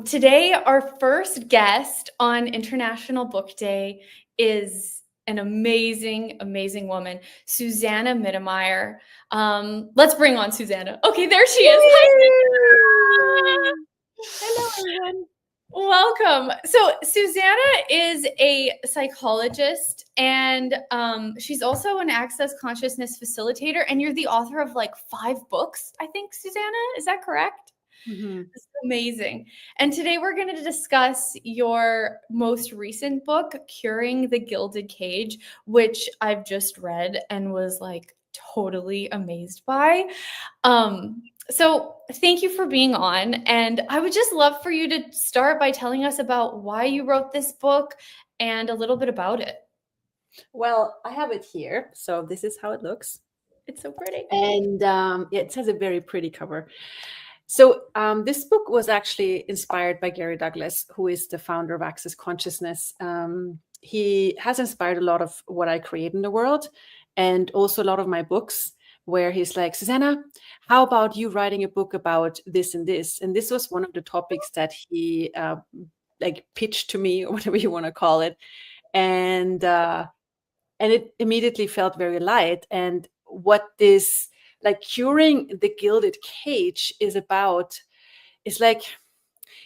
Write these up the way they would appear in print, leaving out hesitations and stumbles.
Today, our first guest on International Book Day is an amazing, amazing woman, Susanna Mittermaier. Let's bring on Susanna. Okay, there she is. Hi, Woo! Hello, everyone. welcome. So, Susanna is a psychologist and she's also an access consciousness facilitator. And you're the author of like 5 books, I think, Susanna. Is that correct? Mm-hmm. This is amazing. And today we're going to discuss your most recent book, Curing the Gilded Cage, which I've just read and was like totally amazed by. So thank you for being on. And I would just love for you to start by telling us about why you wrote this book and a little bit about it. Well, I have it here. So this is how it looks. It's so pretty. And it has a very pretty cover. So this book was actually inspired by Gary Douglas, who is the founder of Access Consciousness. He has inspired a lot of what I create in the world and also a lot of my books, where he's like, Susanna, how about you writing a book about this and this? And this was one of the topics that he pitched to me, or whatever you want to call it. And it immediately felt very light. And what this curing the gilded cage is about is like,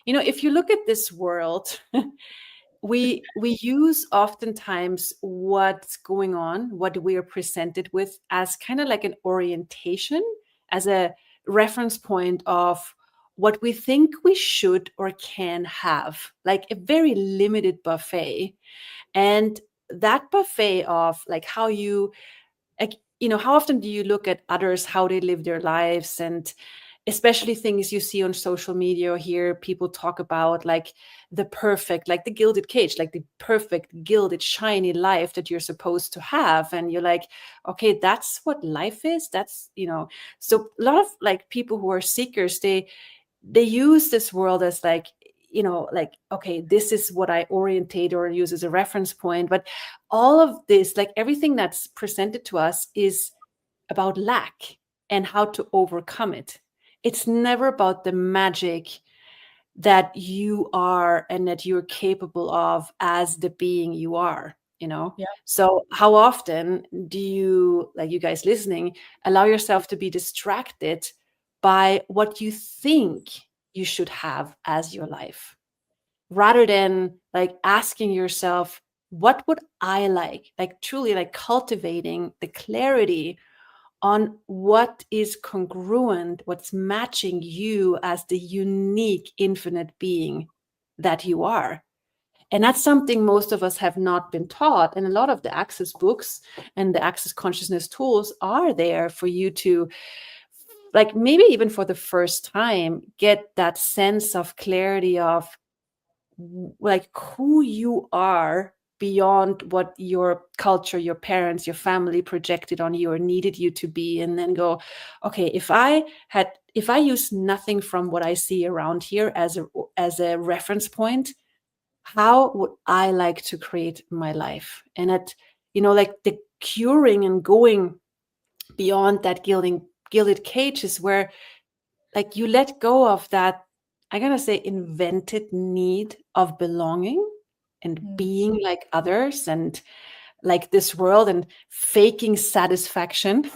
if you look at this world, we use oftentimes what's going on, what we are presented with, as kind of like an orientation, as a reference point of what we think we should or can have, like a very limited buffet. And that buffet of like how you, how often do you look at others, how they live their lives, and especially things you see on social media or hear people talk about, like the perfect, like the gilded cage, like the perfect gilded shiny life that you're supposed to have. And you're like, okay, that's what life is. That's, so a lot of like people who are seekers, they use this world as like, okay, this is what I orientate or use as a reference point. But all of this, like everything that's presented to us, is about lack and how to overcome it. It's never about the magic that you are and that you're capable of as the being you are, Yeah. So how often do you, like you guys listening, allow yourself to be distracted by what you think you should have as your life, rather than like asking yourself, what would I like truly like cultivating the clarity on what is congruent, what's matching you as the unique, infinite being that you are. And that's something most of us have not been taught. And a lot of the Access books and the Access consciousness tools are there for you to, like, maybe even for the first time, get that sense of clarity of like who you are beyond what your culture, your parents, your family projected on you or needed you to be. And then go, okay, if I use nothing from what I see around here as a reference point, how would I like to create my life? And like the curing and going beyond that gilded cage is where like you let go of that, I'm gonna say, invented need of belonging and being like others and like this world and faking satisfaction.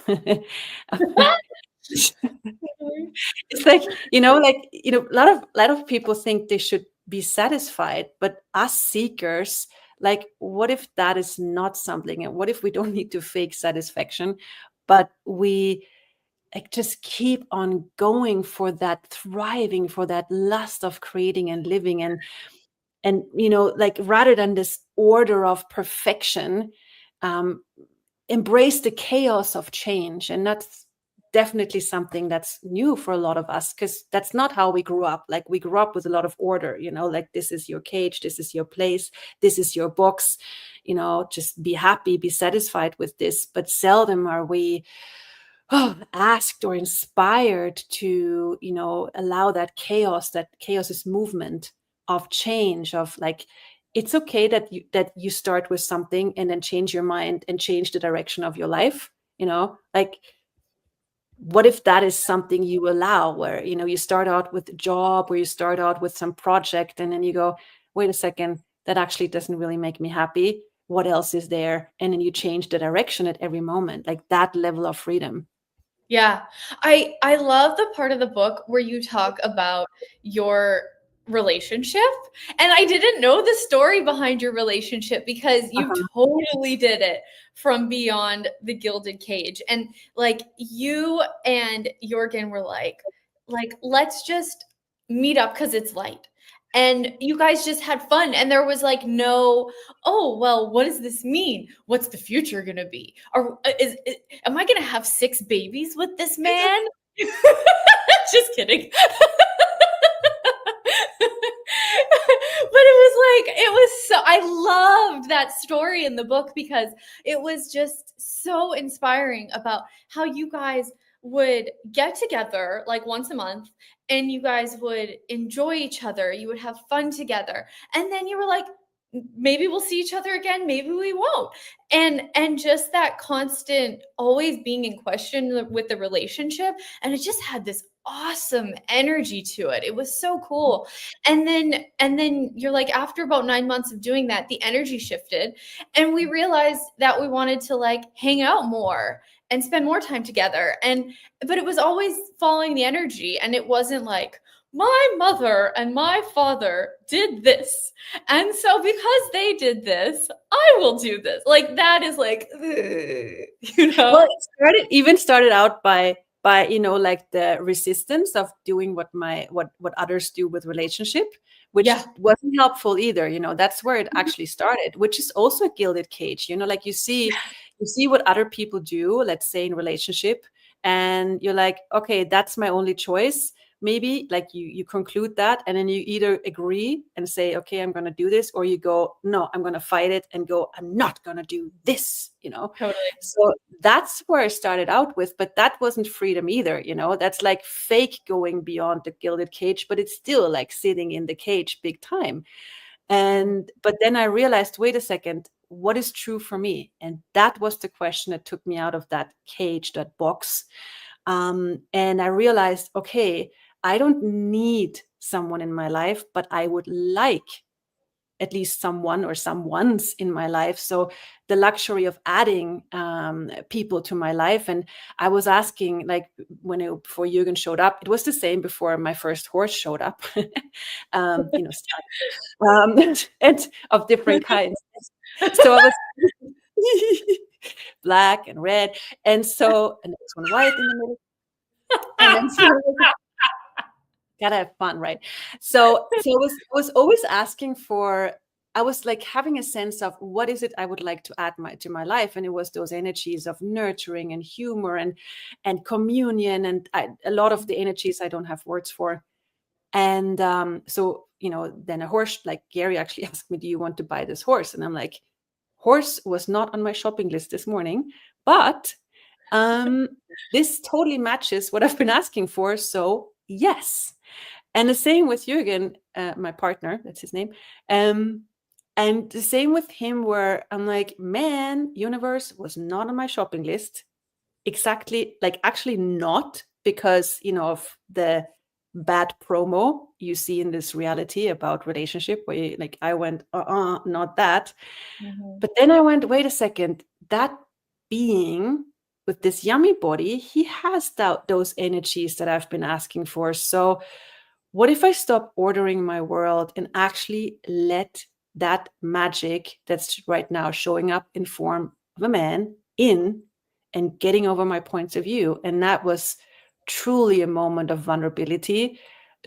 It's like, a lot of people think they should be satisfied, but us seekers, like, what if that is not something? And what if we don't need to fake satisfaction, but we like just keep on going for that thriving, for that lust of creating and living, and like rather than this order of perfection, um embrace the chaos of change. And that's definitely something that's new for a lot of us, because that's not how we grew up. Like we grew up with a lot of order, like this is your cage, this is your place, this is your box, just be happy, be satisfied with this. But seldom are we asked or inspired to allow that chaos is movement of change, of like, it's okay that you start with something and then change your mind and change the direction of your life, like what if that is something you allow, where, you know, you start out with a job, or you start out with some project, and then you go, wait a second, that actually doesn't really make me happy. What else is there? And then you change the direction at every moment, like that level of freedom. Yeah. I love the part of the book where you talk about your relationship. And I didn't know the story behind your relationship because you Uh-huh. totally did it from beyond the Gilded Cage. And like you and Jorgen were like let's just meet up because it's light. And you guys just had fun. And there was like no, oh, well, what does this mean? What's the future going to be? Or am I going to have 6 babies with this man? Just kidding. But I loved that story in the book because it was just so inspiring about how you guys would get together like once a month and you guys would enjoy each other. You would have fun together. And then you were like, maybe we'll see each other again, maybe we won't. And just that constant always being in question with the relationship, and it just had this awesome energy to it. It was so cool. And then you're like, after about 9 months of doing that, the energy shifted and we realized that we wanted to like hang out more and spend more time together. And but it was always following the energy, and it wasn't like my mother and my father did this, and so because they did this, I will do this. Like that is like, Well, it started out by, you know, like the resistance of doing what others do with relationship, which Yeah. wasn't helpful either. You know, that's where it actually started, which is also a gilded cage. You know, like you see what other people do, let's say in relationship, and you're like, okay, that's my only choice. Maybe like you conclude that, and then you either agree and say, okay, I'm going to do this, or you go, no, I'm going to fight it and go, I'm not going to do this, you know. Totally. So that's where I started out with, but that wasn't freedom either, you know. That's like fake going beyond the gilded cage, but it's still like sitting in the cage big time. And but then I realized, wait a second, what is true for me? And that was the question that took me out of that cage, that box. And I realized, okay, I don't need someone in my life, but I would like at least someone or someones in my life. So the luxury of adding people to my life. And I was asking, like, before Jürgen showed up, it was the same before my first horse showed up, you know, and of different kinds. So I was black and red, and there was one white in the middle, and then gotta have fun, right? So I was always asking for. I was like having a sense of what is it I would like to add to my life, and it was those energies of nurturing and humor and communion, and a lot of the energies I don't have words for. And so, you know, then a horse, like Gary actually asked me, do you want to buy this horse? And I'm like, horse was not on my shopping list this morning, but this totally matches what I've been asking for. So yes. And the same with Jürgen, my partner, that's his name. And the same with him, where I'm like, man, universe was not on my shopping list. Exactly, like actually not, because, you know, of the bad promo you see in this reality about relationship, where like I went, not that. Mm-hmm. But then I went, wait a second, that being with this yummy body, he has those energies that I've been asking for. So what if I stop ordering my world and actually let that magic that's right now showing up in form of a man in and getting over my points of view? And that was truly a moment of vulnerability,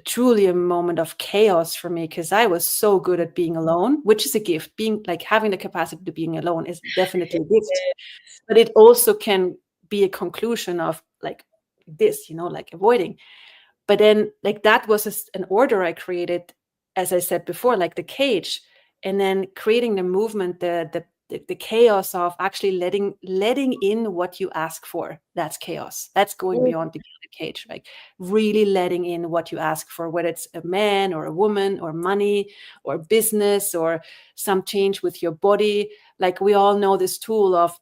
truly a moment of chaos for me, because I was so good at being alone, which is a gift. Being like having the capacity to being alone is definitely a gift, but it also can be a conclusion of like this, you know, like avoiding. But then like that was an order I created, as I said before, like the cage, and then creating the movement, the chaos of actually letting in what you ask for. That's chaos. That's going beyond the cage, like really letting in what you ask for, whether it's a man or a woman or money or business or some change with your body. Like we all know this tool of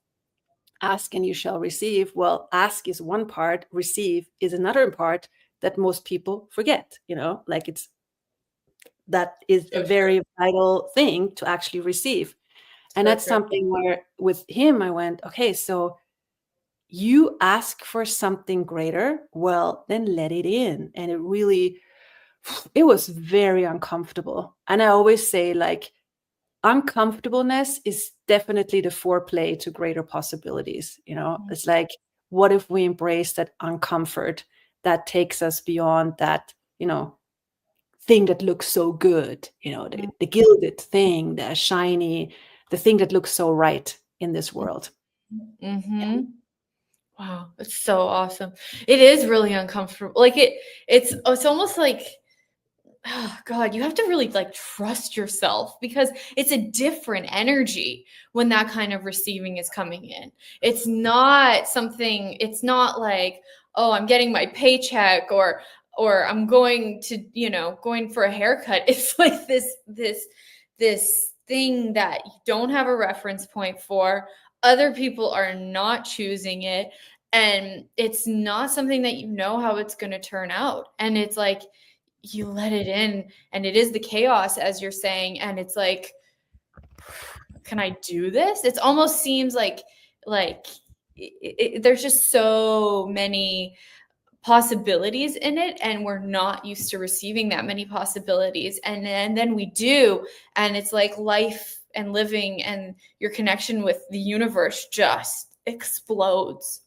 ask and you shall receive. Well, ask is one part, receive is another part that most people forget, like that is a So true. very vital thing to actually receive. And So that's true. something where with him, I went, okay, so you ask for something greater, well, then let it in. And it was very uncomfortable. And I always say, like, uncomfortableness is definitely the foreplay to greater possibilities. It's like, what if we embrace that uncomfort that takes us beyond that, thing that looks so good, the gilded thing, the shiny, the thing that looks so right in this world. Mm-hmm. Wow, it's so awesome. It is really uncomfortable. Like it's almost like, oh God, you have to really like trust yourself because it's a different energy when that kind of receiving is coming in. It's not something, it's not like, oh, I'm getting my paycheck or I'm going to, going for a haircut. It's like this thing that you don't have a reference point for. Other people are not choosing it. And it's not something that you know how it's going to turn out. And it's like, you let it in and it is the chaos as you're saying, and it's like, can I do this? It almost seems like there's just so many possibilities in it, and we're not used to receiving that many possibilities, and then we do, and it's like life and living and your connection with the universe just explodes.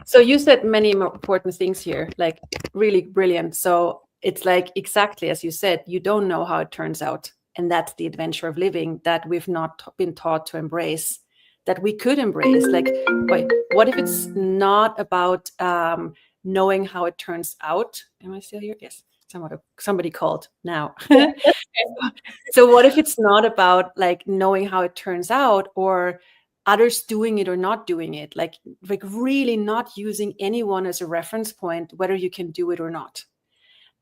So you said many important things here, like really brilliant. So it's like exactly as you said, you don't know how it turns out. And that's the adventure of living that we've not been taught to embrace, that we could embrace. Like, wait, what if it's not about knowing how it turns out? Am I still here? Yes. Somebody called now. So what if it's not about like knowing how it turns out, or others doing it or not doing it, like really not using anyone as a reference point, whether you can do it or not.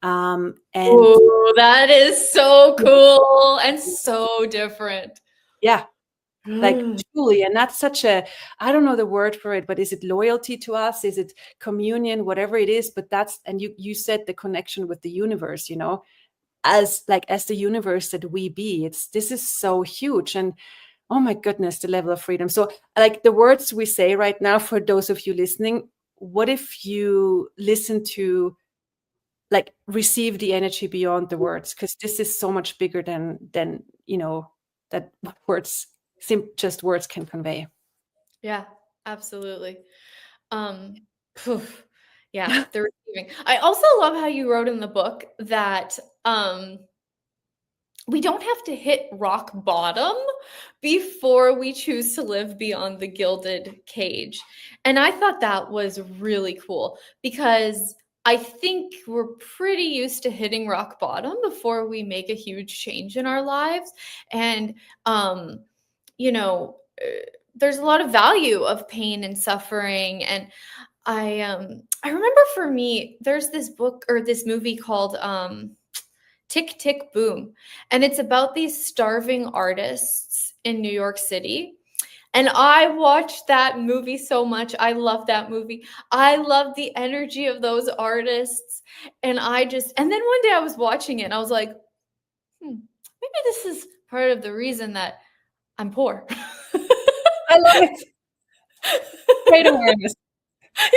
And Ooh, that is so cool and so different. yeah, like truly. And that's such a, I don't know the word for it, but is it loyalty to us? Is it communion? Whatever it is, but that's, and you said the connection with the universe, as the universe that we be, this is so huge. And oh my goodness, the level of freedom. So like the words we say right now, for those of you listening, what if you listen to, like, receive the energy beyond the words? Because this is so much bigger than that words, just words can convey. Yeah, absolutely. Phew, yeah, the receiving. I also love how you wrote in the book that we don't have to hit rock bottom before we choose to live beyond the gilded cage. And I thought that was really cool because I think we're pretty used to hitting rock bottom before we make a huge change in our lives. And, you know, there's a lot of value of pain and suffering. And I remember for me, there's this book or this movie called Tick Tick Boom. And it's about these starving artists in New York City. And I watched that movie so much. I love that movie. I love the energy of those artists. And and then one day I was watching it and I was like, maybe this is part of the reason that I'm poor. I love it. Great awareness. Yeah,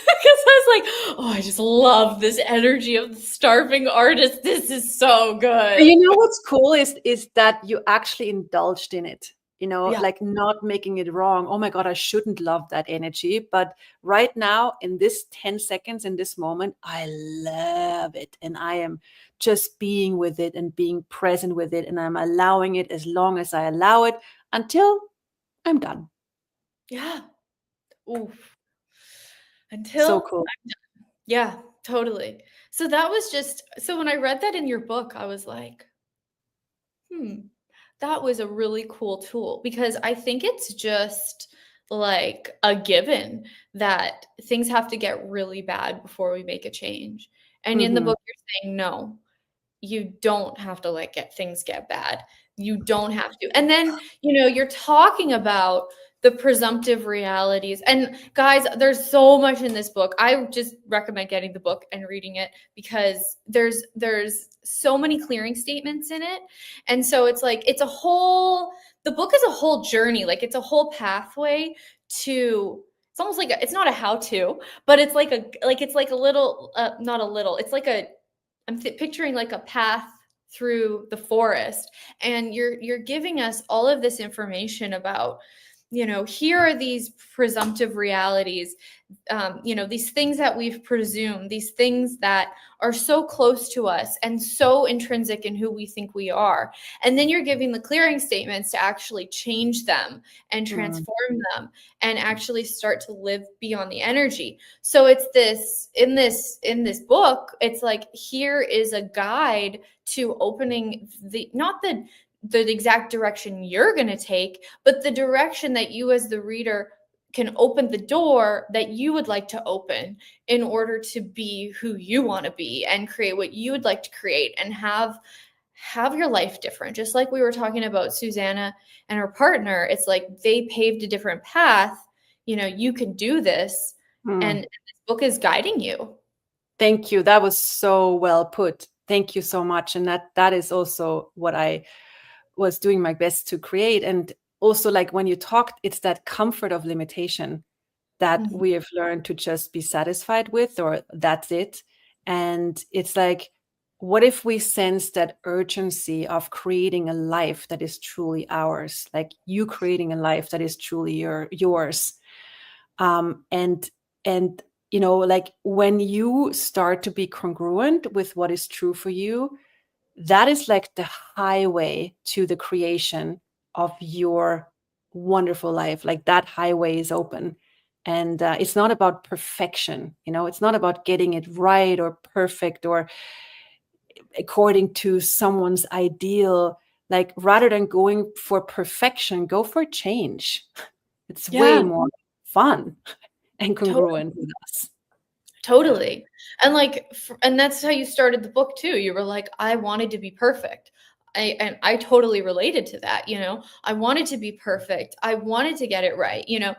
because I was like, oh, I just love this energy of the starving artist. This is so good. You know what's cool is that you actually indulged in it, Yeah. like not making it wrong. Oh my God, I shouldn't love that energy. But right now, in this 10 seconds, in this moment, I love it. And I am just being with it and being present with it. And I'm allowing it as long as I allow it until I'm done. Yeah. Oof. So Until cool. yeah, totally. So that was just so when I read that in your book, I was like, that was a really cool tool because I think it's just like a given that things have to get really bad before we make a change. And in the Hmm. book, you're saying no. you don't have to like things get bad. You don't have to. And then, you're talking about the presumptive realities. And guys, there's so much in this book. I just recommend getting the book and reading it, because there's so many clearing statements in it. And so it's like the book is a whole journey. Like, it's a whole pathway to, it's almost like it's not a how-to, but it's like a little, not a little, it's like I'm picturing like a path through the forest, and you're giving us all of this information about, here are these presumptive realities, these things that we've presumed, these things that are so close to us and so intrinsic in who we think we are. And then you're giving the clearing statements to actually change them and transform them and actually start to live beyond the energy. So it's this, in this book, it's like, here is a guide to opening not the exact direction you're going to take, but the direction that you as the reader can open the door that you would like to open in order to be who you want to be and create what you would like to create and have your life different. Just like we were talking about Susanna and her partner, it's like they paved a different path. You can do this, and this book is guiding you. Thank you. That was so well put. Thank you so much. And that is also what I was doing my best to create. And also, like when you talked, it's that comfort of limitation that we have learned to just be satisfied with, or that's it. And it's like, what if we sense that urgency of creating a life that is truly ours, like you creating a life that is truly yours. And like when you start to be congruent with what is true for you, that is like the highway to the creation of your wonderful life. Like that highway is open. And it's not about perfection. It's not about getting it right or perfect or according to someone's ideal. Like rather than going for perfection, go for change. It's way more fun and congruent with us. Totally. And and that's how you started the book too. You were like, I wanted to be perfect. I totally related to that. I wanted to be perfect. I wanted to get it right. You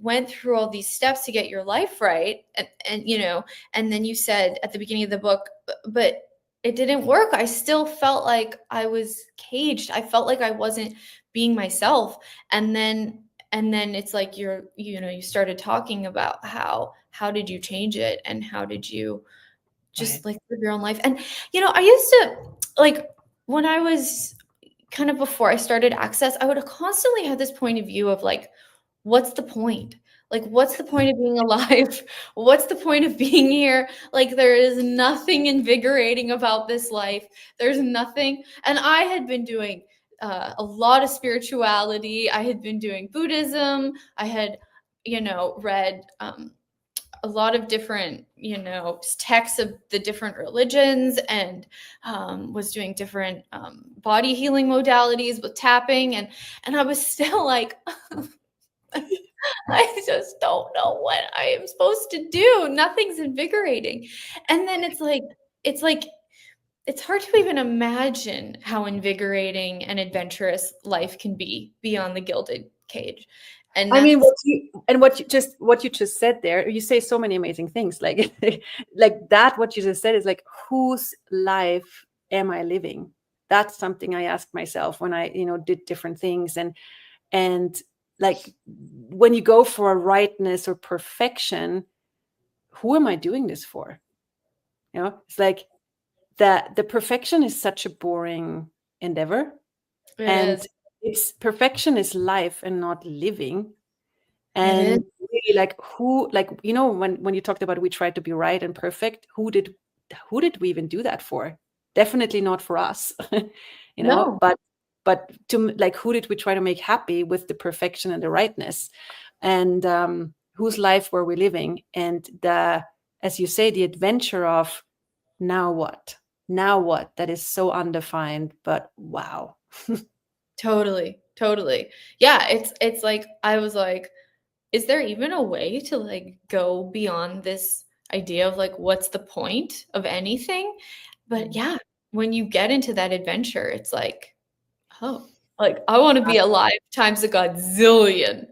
went through all these steps to get your life right. And then you said at the beginning of the book, but it didn't work. I still felt like I was caged. I felt like I wasn't being myself. And then it's like you started talking about how did you change it, and how did you just like live your own life. And I used to, like, when I was kind of before I started Access, I would have constantly had this point of view of like, what's the point? Like, what's the point of being alive? What's the point of being here? Like, there is nothing invigorating about this life. There's nothing. And I had been doing a lot of spirituality. I had been doing Buddhism. I had, read a lot of different, texts of the different religions, and was doing different body healing modalities with tapping. And I was still like, I just don't know what I am supposed to do. Nothing's invigorating. And then it's hard to even imagine how invigorating and adventurous life can be beyond the Gilded Cage. And I mean, what you just said there, you say so many amazing things. Like, like that, what you just said is like, whose life am I living? That's something I asked myself when I, did different things. And like, when you go for a rightness or perfection, who am I doing this for? It's like the perfection is such a boring endeavor. Perfection is life and not living. And really, like, when you talked about we tried to be right and perfect, who did we even do that for? Definitely not for us. No. But to like, who did we try to make happy with the perfection and the rightness? And whose life were we living? And as you say, the adventure of now what? That is so undefined, but wow. Totally. Yeah, it's like, I was like, is there even a way to like go beyond this idea of like, what's the point of anything? But yeah, when you get into that adventure, it's like, oh, like I want to be alive times a godzillion.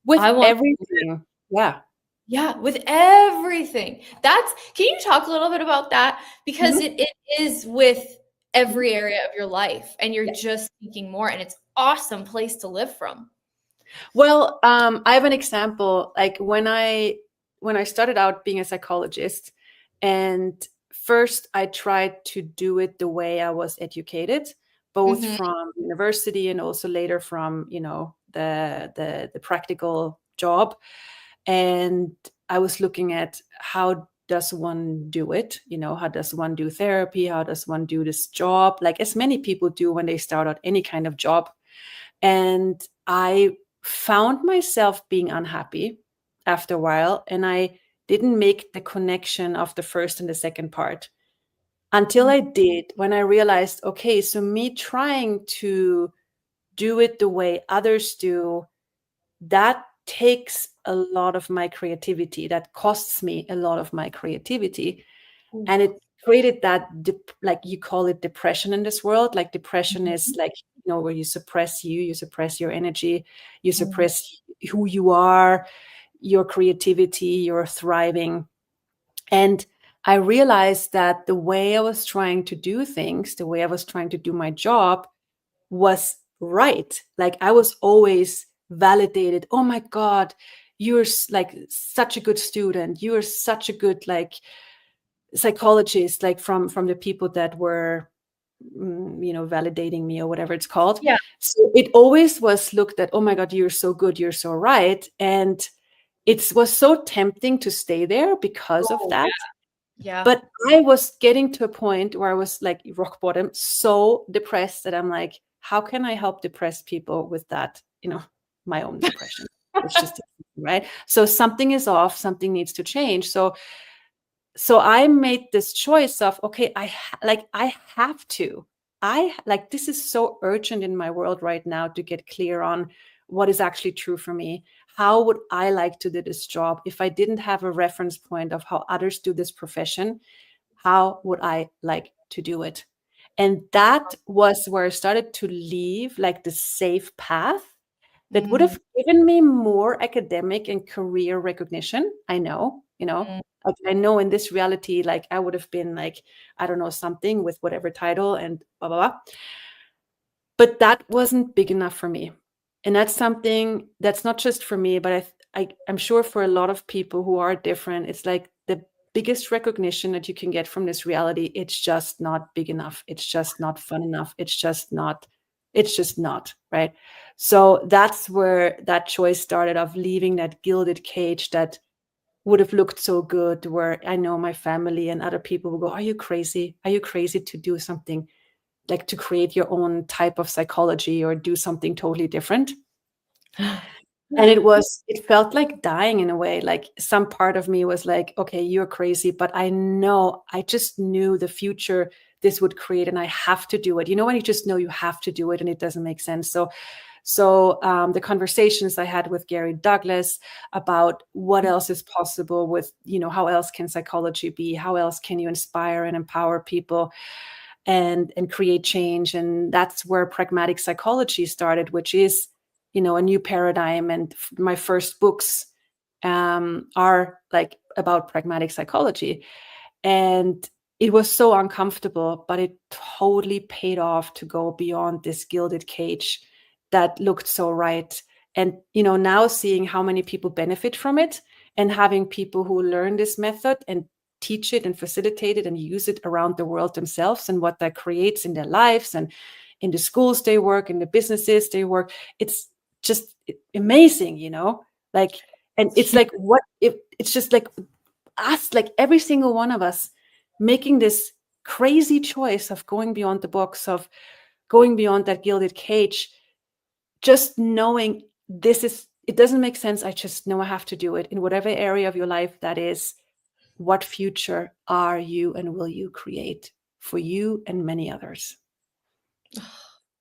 With I want to live. everything. Yeah. Yeah, with everything. Can you talk a little bit about that? Because Mhm. it is with every area of your life and you're Yeah. just seeking more and it's awesome place to live from. Well, I have an example. Like when I started out being a psychologist, and first I tried to do it the way I was educated, both Mhm. from university and also later from, the practical job. And I was looking at how does one do it? How does one do therapy? How does one do this job? Like as many people do when they start out any kind of job. And I found myself being unhappy after a while, and I didn't make the connection of the first and the second part until I did, when I realized, okay, so me trying to do it the way others do, that takes a lot of my creativity. That costs me a lot of my creativity. Ooh. And it created that, like you call it depression in this world. Like depression is Mhm. like, where you suppress you suppress your energy, you Mhm. suppress who you are, your creativity, your thriving. And I realized that the way I was trying to do things, the way I was trying to do my job was right. Like I was always validated. Oh my God, you're like such a good student. You're such a good like psychologist, like from the people that were validating me or whatever it's called. Yeah. So it always was looked at, oh my God, you're so good, you're so right. And it was so tempting to stay there because of Oh, that. yeah. Yeah. But I was getting to a point where I was like rock bottom, so depressed that I'm like, how can I help depressed people with that? My own depression. It's just right. So something is off, something needs to change. So I made this choice of, okay, I have to. I like, this is so urgent in my world right now to get clear on what is actually true for me. How would I like to do this job if I didn't have a reference point of how others do this profession? How would I like to do it? And that was where I started to leave like the safe path that would Mm, have given me more academic and career recognition. I know, mm. like I know in this reality, like I would have been like, I don't know, something with whatever title and blah, blah, blah. But that wasn't big enough for me. And that's something that's not just for me, but I'm sure for a lot of people who are different, it's like the biggest recognition that you can get from this reality. It's just not big enough. It's just not fun enough. It's just not, right? So that's where that choice started, of leaving that gilded cage that would have looked so good, where I know my family and other people will go, are you crazy? Are you crazy to do something like to create your own type of psychology or do something totally different? And Yeah. it felt like dying in a way. Like some part of me was like, okay, you're crazy, but I just knew the future this would create, and I have to do it. When you just know you have to do it and it doesn't make sense. So the conversations I had with Gary Douglas about what else is possible with, how else can psychology be? How else can you inspire and empower people and create change? And that's where pragmatic psychology started, which is, a new paradigm. And my first books are like about pragmatic psychology. And it was so uncomfortable, but it totally paid off to go beyond this gilded cage that looked so right. And, now seeing how many people benefit from it, and having people who learn this method and teach it and facilitate it and use it around the world themselves, and what that creates in their lives and in the schools they work, in the businesses they work. It's just amazing, like, and It's it's huge. like, what if it's just like us, like every single one of us making this crazy choice of going beyond the box, of going beyond that gilded cage, just knowing it doesn't make sense. I just know I have to do it in whatever area of your life that is. What future are you and will you create for you and many others?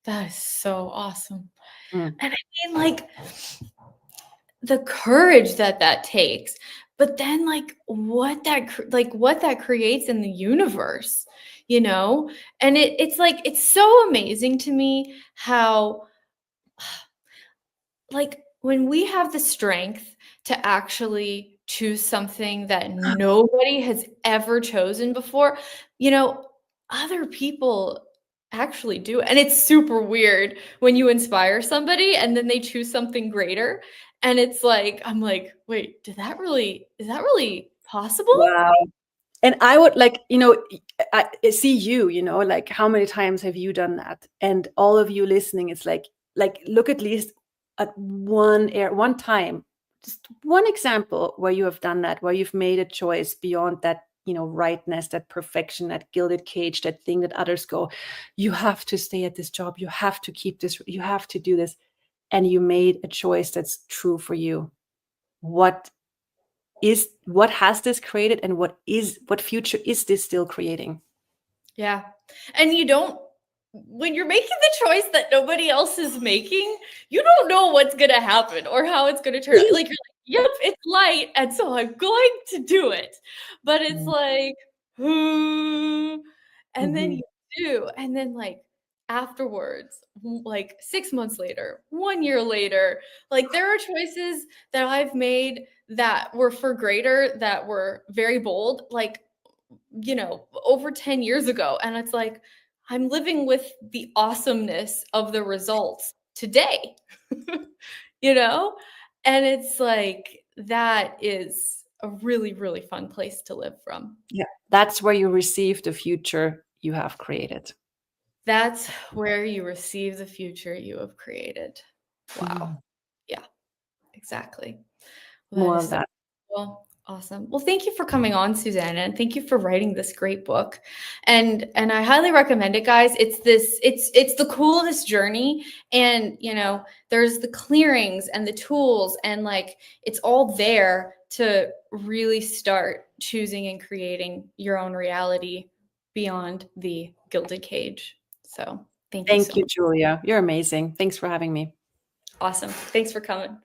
That is so awesome. Mm. And I mean, like, the courage that takes. but then like what that creates in the universe, and it's like, it's so amazing to me how, like, when we have the strength to actually choose something that nobody has ever chosen before, other people actually do it. And it's super weird when you inspire somebody and then they choose something greater. And it's like, I'm like, wait, is that really possible? Wow. And I would like, I see like how many times have you done that? And all of you listening, it's like look at least at one time, just one example where you have done that, where you've made a choice beyond that, rightness, that perfection, that gilded cage, that thing that others go, you have to stay at this job, you have to keep this, you have to do this. And you made a choice that's true for you. What has this created, and what future is this still creating? Yeah. And when you're making the choice that nobody else is making, you don't know what's going to happen or how it's going to turn out. Like, you're like, yep, it's light, and so I'm going to do it. But it's like, and then you do. And then, like, afterwards, like 6 months later, 1 year later, like, there are choices that I've made that were for greater, that were very bold, like, over 10 years ago. And it's like, I'm living with the awesomeness of the results today, you know? And it's like, that is a really, really fun place to live from. Yeah, that's where you receive the future you have created. That's where you receive the future you have created. Wow. Yeah, exactly. Well, that More is of so that. cool. Awesome. Well, thank you for coming on, Susanna, and thank you for writing this great book. And I highly recommend it, guys. It's the coolest journey, and there's the clearings and the tools, and like, it's all there to really start choosing and creating your own reality beyond the gilded cage. So, thank you so Thank you, much. Julia. You're amazing. Thanks for having me. Awesome. Thanks for coming.